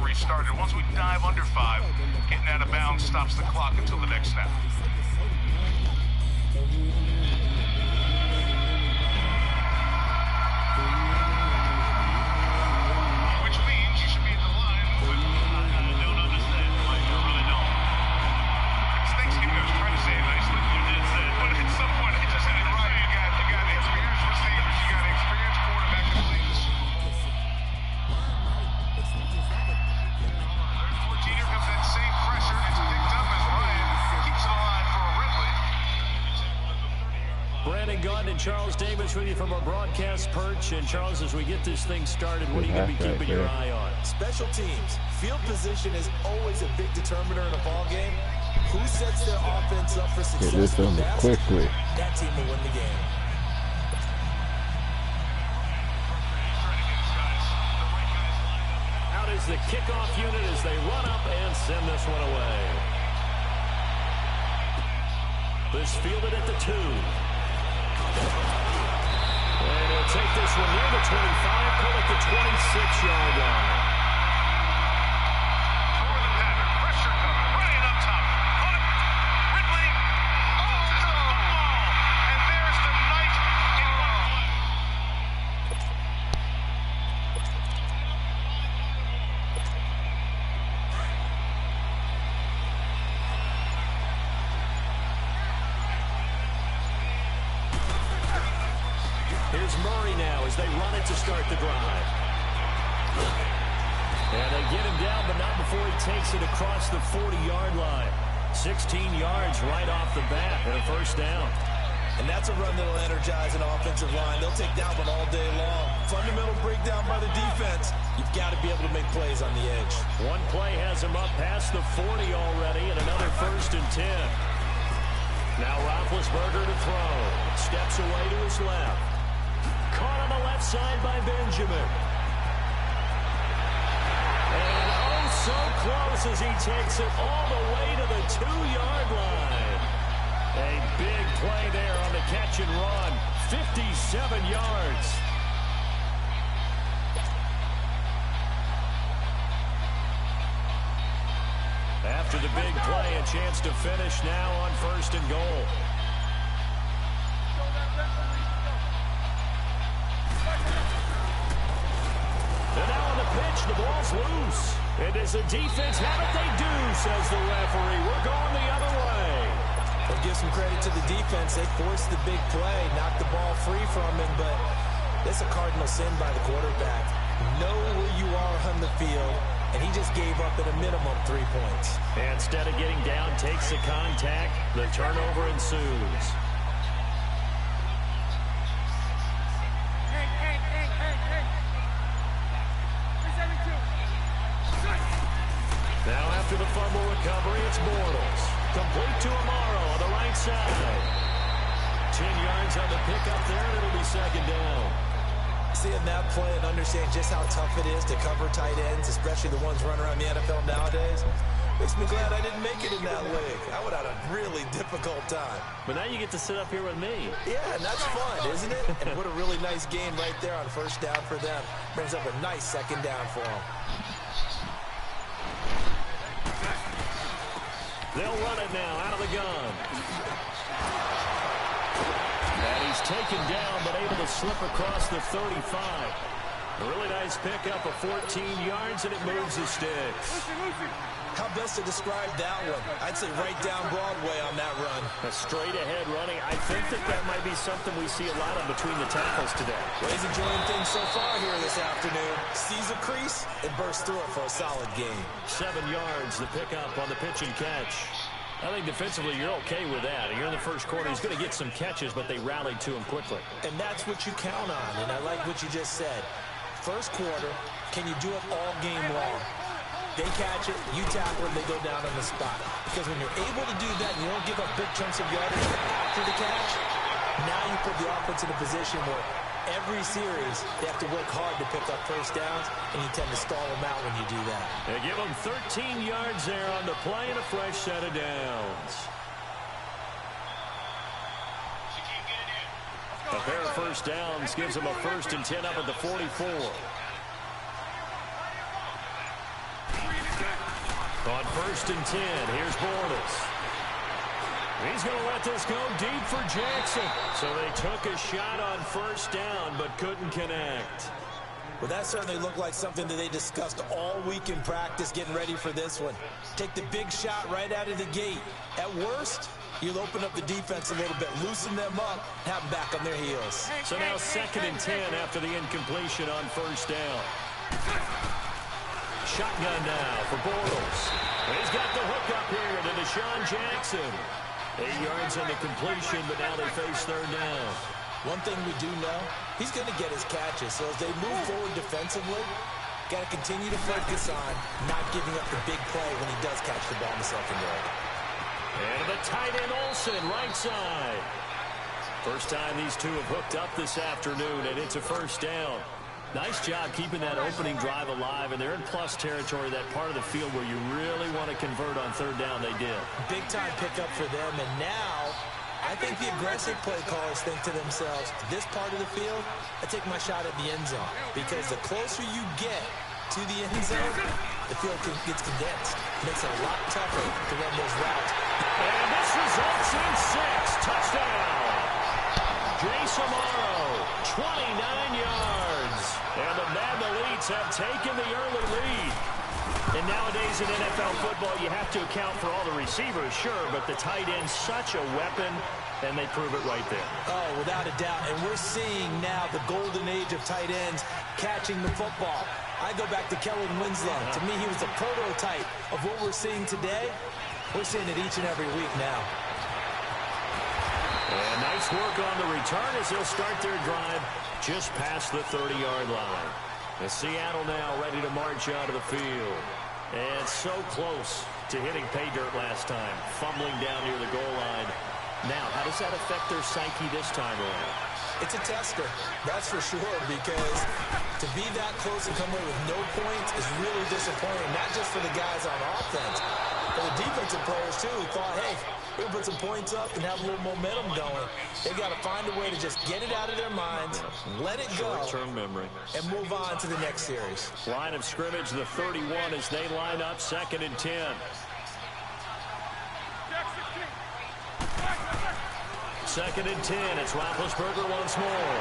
restarted. Once we dive under 5, getting out of bounds stops the clock until the next snap. Which means you should be at the line. I don't understand. I really don't. It's Thanksgiving. I was trying to say it nicely. You did say it. But at some point, it just had to right. You got experienced receivers. You got experienced quarterback in the league. Here comes that same pressure. It's picked up as Ryan keeps it alive for Ridley. Brandon Gaudin and Charles Davis with you from our broadcast perch. And Charles, as we get this thing started, what are you going to be keeping your eye on? Special teams. Field position is always a big determiner in a ball game. Who sets their offense up for success? Get this done quickly. That team will win the game. Out is the kickoff unit as they run up and send this one away. This fielded at the 2. And he'll take this one near the 25, pull at the 26-yard line. Over the pattern, pressure coming, Ryan up top, caught it, Ridley, to the football, and there's the night in one play. Here's Murray now as they run it to start the drive. And they get him down, but not before he takes it across the 40-yard line. 16 yards right off the bat and a first down. And that's a run that'll energize an offensive line. They'll take that one all day long. Fundamental breakdown by the defense. You've got to be able to make plays on the edge. One play has him up past the 40 already, and another 1st and 10. Now Roethlisberger to throw. Steps away to his left. Caught on the left side by Benjamin. And oh, so close as he takes it all the way to the 2-yard line. A big play there on the catch and run. 57 yards. After the big play, a chance to finish now on 1st and goal. And now on the pitch, the ball's loose. And does the defense have it? They do, says the referee. We're going the other way. We'll give some credit to the defense. They forced the big play, knocked the ball free from him, but it's a cardinal sin by the quarterback. Know where you are on the field, and he just gave up at a minimum 3 points. And instead of getting down, takes the contact. The turnover ensues. Now after the fumble recovery, it's Bortles. Complete to Amaro on the right side. 10 yards on the pickup there, and it'll be 2nd down. Seeing that play and understand just how tough it is to cover tight ends, especially the ones running around the NFL nowadays, makes me glad I didn't make it in that league. I would have had a really difficult time. But now you get to sit up here with me. Yeah, and that's fun, isn't it? And what a really nice game right there on 1st down for them. Brings up a nice 2nd down for them. They'll run it now out of the gun. And he's taken down, but able to slip across the 35. A really nice pickup of 14 yards, and it moves the sticks. How best to describe that one? I'd say right down Broadway on that run. A straight-ahead running. I think that might be something we see a lot of between the tackles today. Well, he's enjoying things so far here this afternoon. Sees a crease and bursts through it for a solid gain. 7 yards, the pickup on the pitch and catch. I think defensively you're okay with that. You're in the first quarter. He's going to get some catches, but they rallied to him quickly. And that's what you count on, and I like what you just said. First quarter, can you do it all game long? They catch it, you tackle it, they go down on the spot. Because when you're able to do that and you don't give up big chunks of yardage after the catch, now you put the offense in a position where every series they have to work hard to pick up 1st downs, and you tend to stall them out when you do that. They give them 13 yards there on the play and a fresh set of downs. A pair of 1st downs gives them a 1st and 10 up at the 44. 1st and 10. Here's Bortles. He's going to let this go deep for Jackson. So they took a shot on 1st down, but couldn't connect. Well, that certainly looked like something that they discussed all week in practice, getting ready for this one. Take the big shot right out of the gate. At worst, you'll open up the defense a little bit, loosen them up, and have them back on their heels. So now 2nd and 10 after the incompletion on 1st down. Shotgun now for Bortles. He's got the hook up here to Deshaun Jackson. 8 yards on the completion, but now they face 3rd down. One thing we do know, he's going to get his catches. So as they move forward defensively, got to continue to focus on not giving up the big play when he does catch the ball in the secondary. And the tight end Olsen, right side. First time these two have hooked up this afternoon, and it's a 1st down. Nice job keeping that opening drive alive, and they're in plus territory, that part of the field where you really want to convert on 3rd down. They did. Big time pickup for them, and now I think the aggressive play callers think to themselves, this part of the field, I take my shot at the end zone, because the closer you get to the end zone, the field gets condensed. Makes it a lot tougher to run those routes. And this results in 6. Touchdown. Jace Amaro, 29 yards. And the Madden Elites have taken the early lead. And nowadays in NFL football, you have to account for all the receivers, sure, but the tight end's such a weapon, and they prove it right there. Oh, without a doubt. And we're seeing now the golden age of tight ends catching the football. I go back to Kellen Winslow. To me, he was a prototype of what we're seeing today. We're seeing it each and every week now. And nice work on the return as they'll start their drive just past the 30-yard line. And Seattle now ready to march out of the field. And so close to hitting pay dirt last time, fumbling down near the goal line. Now, how does that affect their psyche this time around? It's a tester, that's for sure, because to be that close and come away with no points is really disappointing, not just for the guys on offense, but the defensive players, too, who thought, hey, we'll put some points up and have a little momentum going. They've got to find a way to just get it out of their minds, let it go, short-term memory, and move on to the next series. Line of scrimmage, the 31, as they line up 2nd and 10. Second and 10. It's Roethlisberger once more.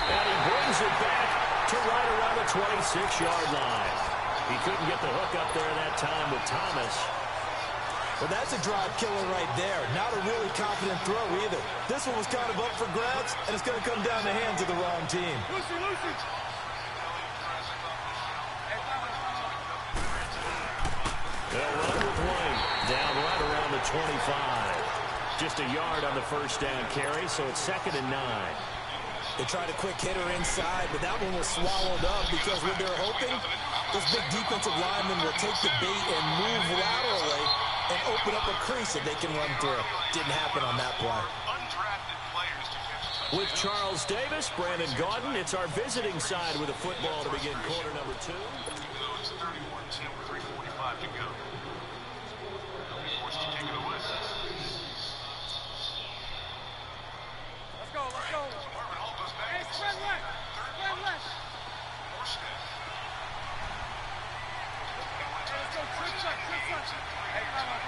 And he brings it back to right around the 26-yard line. He couldn't get the hook up there that time with Thomas. Well, that's a drive killer right there. Not a really confident throw either. This one was kind of up for grabs, and it's going to come down the hands of the wrong team. They'll run with White. Down right around the 25. Just a yard on the 1st down carry, so it's 2nd and 9. They tried a quick hitter inside, but that one was swallowed up because what they're hoping, this big defensive lineman will take the bait and move laterally and open up a crease that they can run through. Didn't happen on that play. With Charles Davis, Brandon Gaudin, it's our visiting side with a football to begin quarter number 2. It's 31-10 with 3:45 to go. Forced to take it away. Let's go. Hey, spread left. Let's go, trick shot. Hey, come on.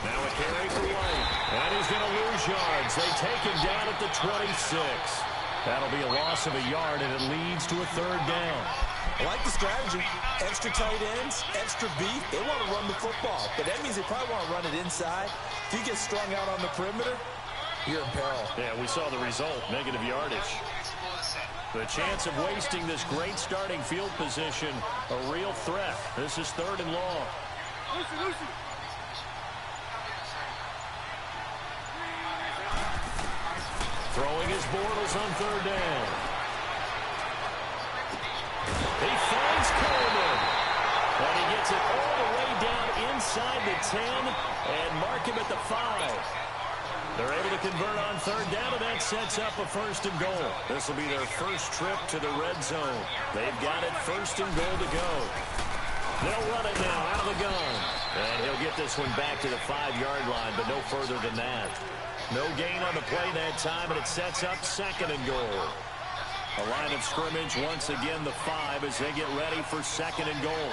Now a carry for White. And he's going to lose yards. They take him down at the 26. That'll be a loss of a yard, and it leads to a 3rd down. I like the strategy. Extra tight ends, extra beef. They want to run the football, but that means they probably want to run it inside. If you get strung out on the perimeter, you're in peril. Yeah, we saw the result, negative yardage. The chance of wasting this great starting field position, a real threat. This is 3rd and long. Lucy. Throwing his Bortles on 3rd down. He finds Coleman. And he gets it all the way down inside the 10 and mark him at the 5. They're able to convert on 3rd down, and that sets up a 1st and goal. This will be their first trip to the red zone. They've got it 1st and goal to go. They'll run it now out of the gun. And he'll get this one back to the 5-yard line, but no further than that. No gain on the play that time, and it sets up 2nd and goal. The line of scrimmage once again the 5 as they get ready for 2nd and goal.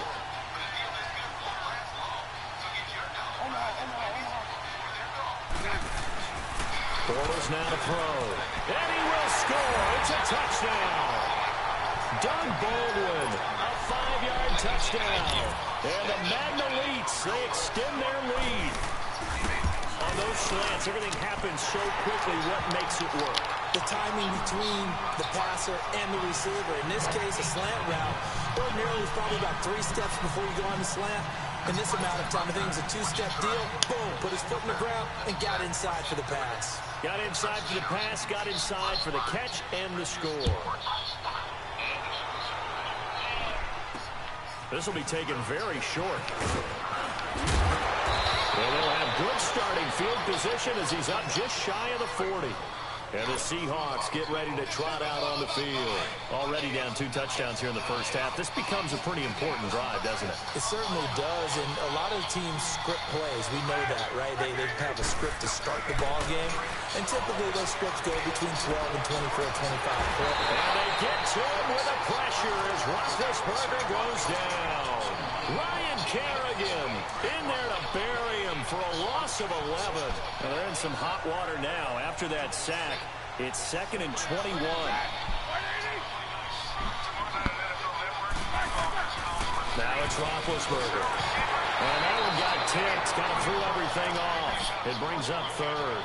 Bortles now to throw. And he will score. It's a touchdown. Doug Baldwin, a 5-yard touchdown. And the Magnolites, they extend their lead. On those slants, everything happens so quickly. What makes it work? The timing between the passer and the receiver. In this case, a slant route. Ordinarily, it's probably about 3 steps before you go on the slant. In this amount of time, I think it was a 2-step deal. Boom, put his foot in the ground and got inside for the pass. Got inside for the pass, got inside for the catch and the score. This will be taken very short. Well, they'll have good starting field position as he's up just shy of the 40. And the Seahawks get ready to trot out on the field. Already down 2 touchdowns here in the first half. This becomes a pretty important drive, doesn't it? It certainly does, and a lot of teams script plays. We know that, right? They have a script to start the ball game, and typically those scripts go between 12 and 24, 25. And they get to him with the pressure as Roethlisberger goes down. Ryan Kerrigan in there to bury him for a loss of 11. And they're in some hot water now after that sack. It's 2nd and 21. Now it's Roethlisberger. And that one got tipped, kind of threw everything off. It brings up 3rd.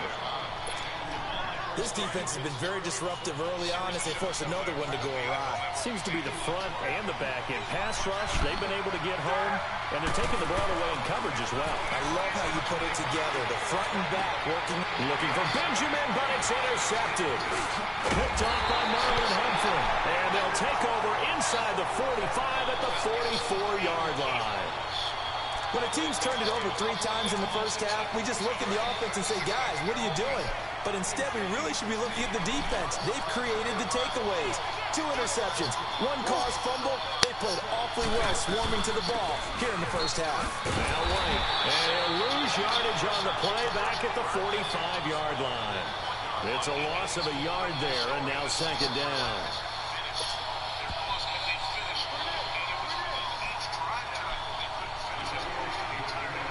This defense has been very disruptive early on as they force another one to go awry. Seems to be the front and the back end. Pass rush, they've been able to get home, and they're taking the ball away in coverage as well. I love how you put it together. The front and back working. Looking for Benjamin, but it's intercepted. Picked off by Marlon Humphrey. And they'll take over inside the 45 at the 44-yard line. When a team's turned it over 3 times in the first half, we just look at the offense and say, guys, what are you doing? But instead, we really should be looking at the defense. They've created the takeaways. 2 interceptions, 1 caused fumble. They played awfully well swarming to the ball here in the first half. Now White, and they'll lose yardage on the play back at the 45-yard line. It's a loss of a yard there, and now 2nd down.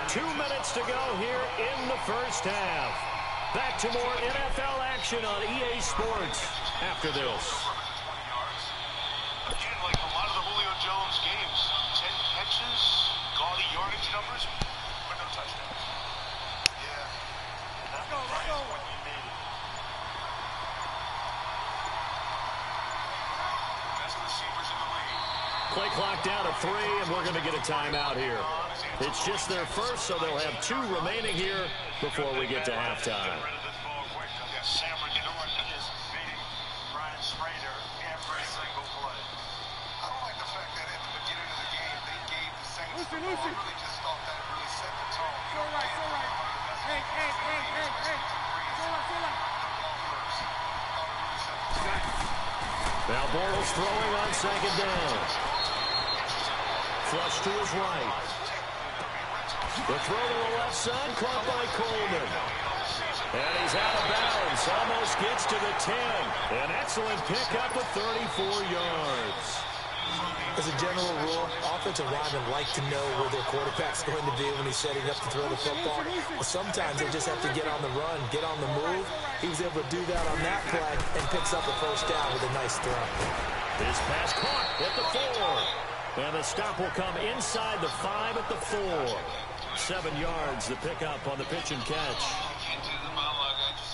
2 minutes to go here in the first half. Back to more NFL action on EA Sports after this. Again, like a lot of the Julio Jones games, 10 catches, gaudy yardage numbers, but no touchdowns. Yeah. Let's go. When you need it. Best receivers in the league. Play clock down to 3, and we're going to get a timeout here. It's just their first, so they'll have 2 remaining here before we get to halftime. Sam Rodriguez is beating Brian Schrader every single play. I don't like the fact that at the beginning of the game they gave the Saints the ball. I really just thought that really set the tone. So right. Hey. Now Bortles throwing on 2nd down. Flush to his right. The throw to the left side, caught by Coleman. And he's out of bounds, almost gets to the 10. An excellent pickup of 34 yards. As a general rule, offensive linemen like to know where their quarterback's going to be when he's setting up to throw the football. But sometimes they just have to get on the run, get on the move. He was able to do that on that play and picks up a first down with a nice throw. This pass caught at the 4. And the stop will come inside the 5 at the 4. 7 yards the pickup on the pitch and catch.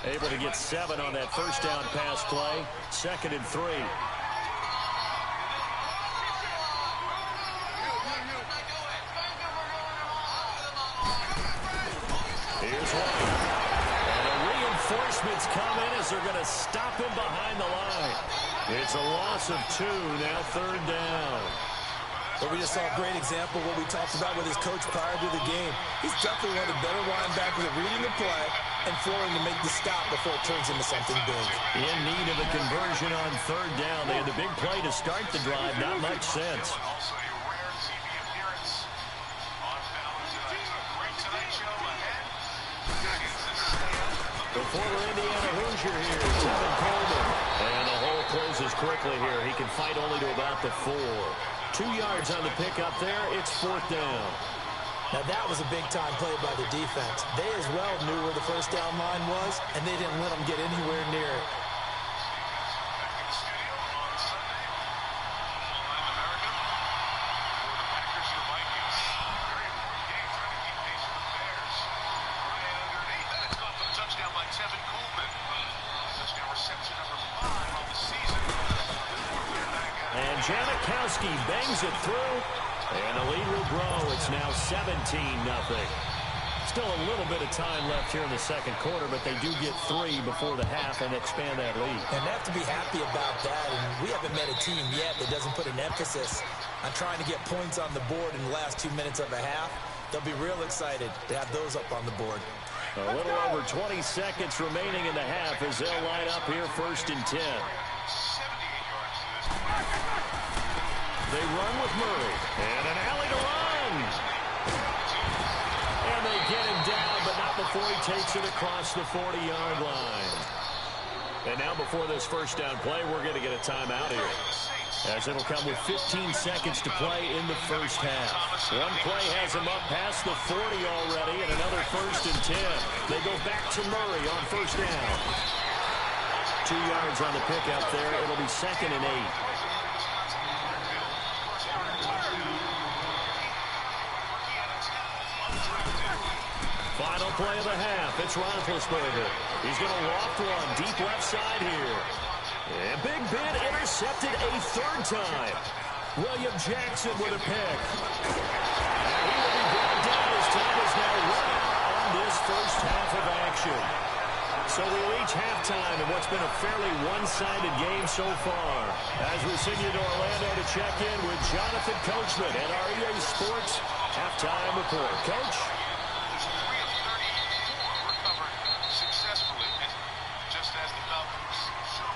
Able to get 7 on that first down pass play. 2nd and 3. Here's one. And the reinforcements come in as they're going to stop him behind the line. It's a loss of 2, now 3rd down. But we just saw a great example of what we talked about with his coach prior to the game. He's definitely one of the better linebackers at reading the play and flowing to make the stop before it turns into something big. In need of a conversion on 3rd down. They had the big play to start the drive. Not much sense. Also a rare TV appearance on balance tonight. A great Tonight Show ahead. The former Indiana Hoosier here, Tevin Coleman. And the hole closes quickly here. He can fight only to about the 4. 2 yards on the pickup there. It's 4th down. Now that was a big-time play by the defense. They as well knew where the first down line was, and they didn't let them get anywhere near it. And Janikowski bangs it through, and the lead will grow. It's now 17-0. Still a little bit of time left here in the second quarter, but they do get 3 before the half and expand that lead. And they have to be happy about that, and we haven't met a team yet that doesn't put an emphasis on trying to get points on the board in the last 2 minutes of a half. They'll be real excited to have those up on the board. A little over 20 seconds remaining in the half as they'll line up here 1st and 10. They run with Murray. And an alley to run. And they get him down, but not before he takes it across the 40-yard line. And now before this first down play, we're going to get a timeout here, as it'll come with 15 seconds to play in the first half. One play has him up past the 40 already, and another 1st and 10. They go back to Murray on first down. 2 yards on the pickup there. It'll be 2nd and 8. Final play of the half. It's Roethlisberger. He's going to loft one deep left side here. And Big Ben intercepted a 3rd time. William Jackson with a pick. And he will be brought down as time is now run out on this first half of action. So we reach halftime in what's been a fairly one-sided game so far. As we send you to Orlando to check in with Jonathan Coachman at our EA Sports Halftime Report. Coach?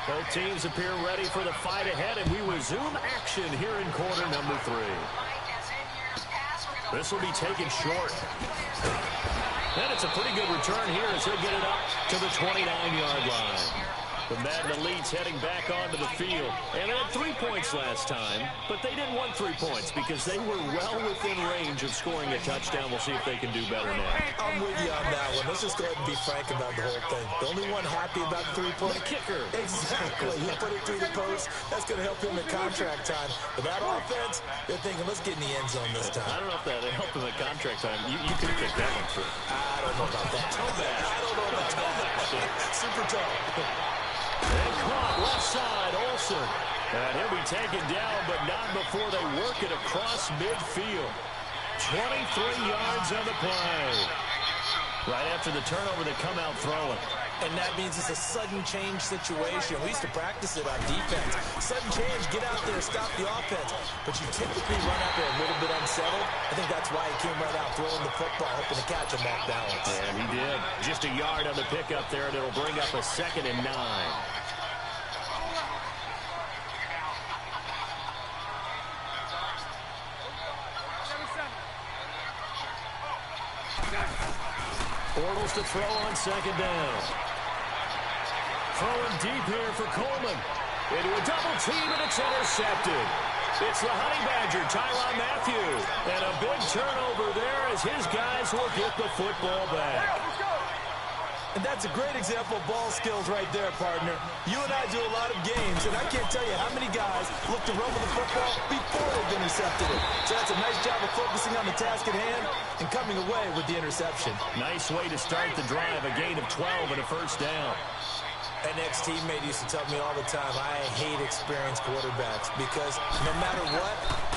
Both teams appear ready for the fight ahead, and we resume action here in quarter number 3. This will be taken short. And it's a pretty good return here as he'll get it up to the 29-yard line. The Madden Elites heading back onto the field. And they had 3 points last time, but they didn't want 3 points because they were well within range of scoring a touchdown. We'll see if they can do better now. I'm with you on that one. Let's just go ahead and be frank about the whole thing. The only one happy about the 3-point kicker. Exactly. He put it through the post. That's going to help him at contract time. But that offense, they're thinking, let's get in the end zone this time. I don't know if that helped him at contract time. You could have kicked that one through. I don't know about that. Toe bash. I don't know about that. Super toe. And caught left side, Olsen. And he'll be taken down, but not before they work it across midfield. 23 yards on the play. Right after the turnover, they come out throwing. And that means it's a sudden change situation. We used to practice it on defense. Sudden change, get out there, stop the offense. But you typically run out there a little bit unsettled. I think that's why he came right out throwing the football, hoping to catch him off balance. And he did. Just a yard on the pickup there, and it'll bring up a 2nd and 9. Bortles to throw on 2nd down. Throwing deep here for Coleman. Into a double team, and it's intercepted. It's the Honey Badger, Tyrann Mathieu. And a big turnover there as his guys will get the football back. And that's a great example of ball skills right there, partner. You and I do a lot of games, and I can't tell you how many guys look to run with the football before they've intercepted it. So that's a nice job of focusing on the task at hand and coming away with the interception. Nice way to start the drive, a gain of 12 and a first down. An ex-teammate used to tell me all the time, I hate experienced quarterbacks because no matter what,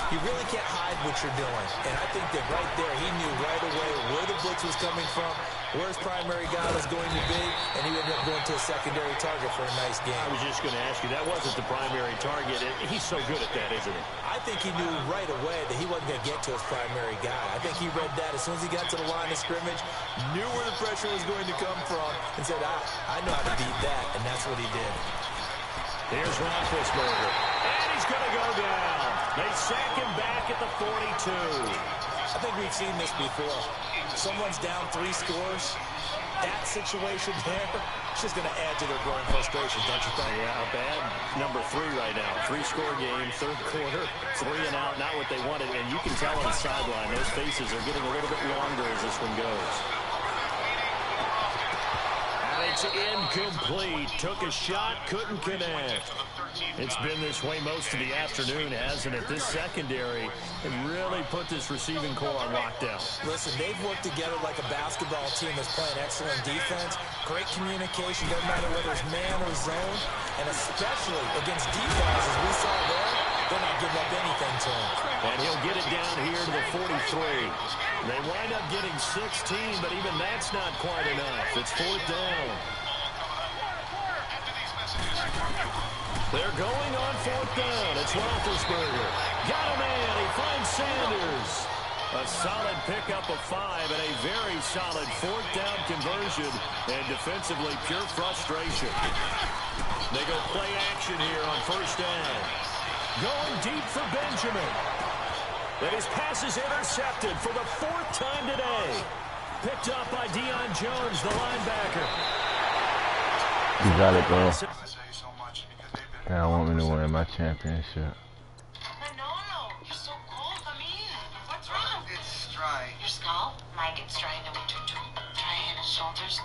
you really can't hide what you're doing. And I think that right there, he knew right away where the blitz was coming from, where his primary guy was going to be, and he ended up going to a secondary target for a nice game. I was just going to ask you, that wasn't the primary target. He's so good at that, isn't he? I think he knew right away that he wasn't going to get to his primary guy. I think he read that as soon as he got to the line of scrimmage, knew where the pressure was going to come from, and said, I know how to beat that, and that's what he did. Here's Roethlisberger, and he's going to go down. They sack him back at the 42. I think we've seen this before. Someone's down 3 scores. That situation there, it's just going to add to their growing frustration, don't you think? Yeah, bad number 3 right now. 3-score game, third quarter, 3 and out, not what they wanted. And you can tell on the sideline, those faces are getting a little bit longer as this one goes. And it's incomplete. Took a shot, couldn't connect. It's been this way most of the afternoon, hasn't it? This secondary can really put this receiving core on lockdown. Listen, they've worked together like a basketball team that's playing excellent defense. Great communication, doesn't matter whether it's man or zone. And especially against defense, as we saw there, they're not giving up anything to him. And he'll get it down here to the 43. They wind up getting 16, but even that's not quite enough. It's 4th down. They're going on 4th down. It's Roethlisberger. Got a man. He finds Sanders. A solid pickup of 5 and a very solid 4th down conversion. And defensively, pure frustration. They go play action here on 1st down. Going deep for Benjamin. And his pass is intercepted for the 4th time today. Picked up by Deion Jones, the linebacker. You got it, bro. I want me to win my championship. Manolo, you're so cold. Come in. What's wrong? It's dry. Your scalp might get dry in the winter too. Dry in the shoulders.